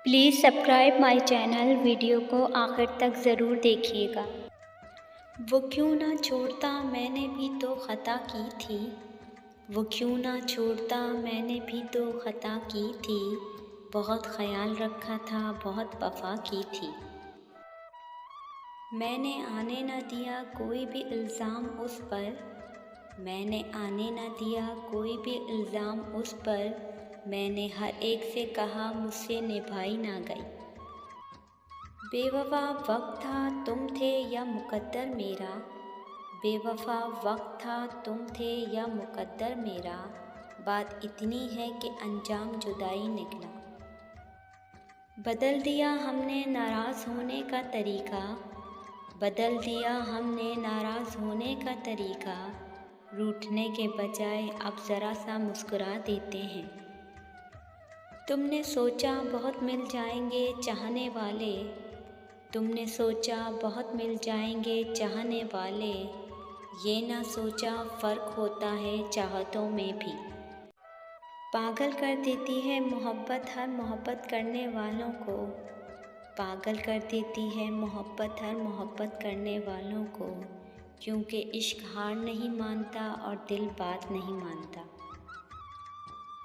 Please subscribe my channel. Video को आखिर तक ज़रूर देखिएगा। वो क्यों ना छोड़ता, मैंने भी तो ख़ता की थी। वो क्यों ना छोड़ता, मैंने भी तो ख़ता की थी। बहुत ख्याल रखा था, बहुत वफ़ा की थी। मैंने आने न दिया कोई भी इल्ज़ाम उस पर। मैंने आने न दिया कोई भी इल्ज़ाम उस पर। मैंने हर एक से कहा मुझसे निभाई ना गई। बेवफ़ा वक्त था तुम थे या मुक़द्दर मेरा। बेवफ़ा वक्त था तुम थे या मुक़द्दर मेरा। बात इतनी है कि अंजाम जुदाई निकला। बदल दिया हमने नाराज़ होने का तरीक़ा। बदल दिया हमने नाराज़ होने का तरीक़ा। रूठने के बजाय अब ज़रा सा मुस्कुरा देते हैं। तुमने सोचा बहुत मिल जाएंगे चाहने वाले। तुमने सोचा बहुत मिल जाएंगे चाहने वाले। ये ना सोचा फ़र्क होता है चाहतों में भी। पागल कर देती है मोहब्बत हर मोहब्बत करने वालों को। पागल कर देती है मोहब्बत हर मोहब्बत करने वालों को। क्योंकि इश्क हार नहीं मानता और दिल बात नहीं मानता।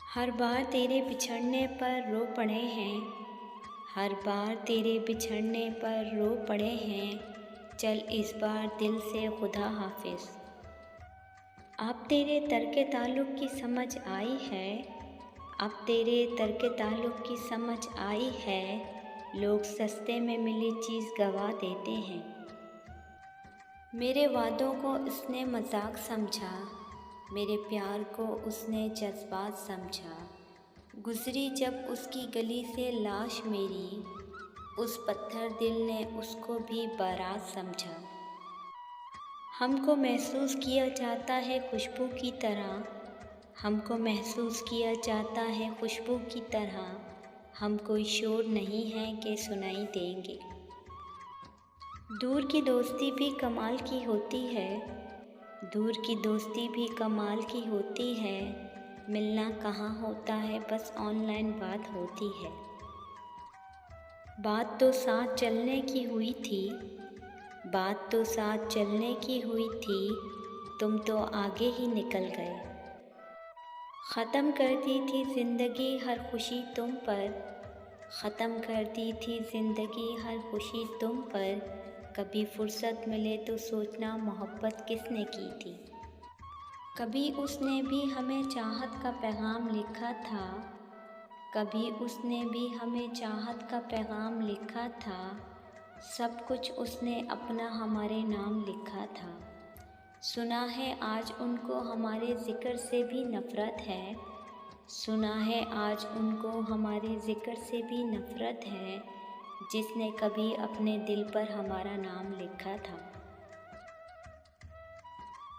हर बार तेरे बिछड़ने पर रो पड़े हैं। हर बार तेरे बिछड़ने पर रो पड़े हैं। चल इस बार दिल से खुदा हाफिज़। अब तेरे तर्क ताल्लुक़ की समझ आई है। अब तेरे तर्क ताल्लुक़ की समझ आई है। लोग सस्ते में मिली चीज़ गवा देते हैं। मेरे वादों को उसने मजाक समझा। मेरे प्यार को उसने जज्बात समझा। गुज़री जब उसकी गली से लाश मेरी। उस पत्थर दिल ने उसको भी बारात समझा। हमको महसूस किया जाता है खुशबू की तरह। हमको महसूस किया जाता है खुशबू की तरह। हम कोई शोर नहीं है कि सुनाई देंगे। दूर की दोस्ती भी कमाल की होती है। दूर की दोस्ती भी कमाल की होती है। मिलना कहाँ होता है, बस ऑनलाइन बात होती है। बात तो साथ चलने की हुई थी। बात तो साथ चलने की हुई थी। तुम तो आगे ही निकल गए। ख़त्म कर दी थी ज़िंदगी हर खुशी तुम पर। ख़त्म कर दी थी ज़िंदगी हर खुशी तुम पर। कभी फुर्सत मिले तो सोचना मोहब्बत किसने की थी। कभी उसने भी हमें चाहत का पैगाम लिखा था। कभी उसने भी हमें चाहत का पैगाम लिखा था। सब कुछ उसने अपना हमारे नाम लिखा था। सुना है आज उनको हमारे ज़िक्र से भी नफ़रत है। सुना है आज उनको हमारे ज़िक्र से भी नफ़रत है। जिसने कभी अपने दिल पर हमारा नाम लिखा था।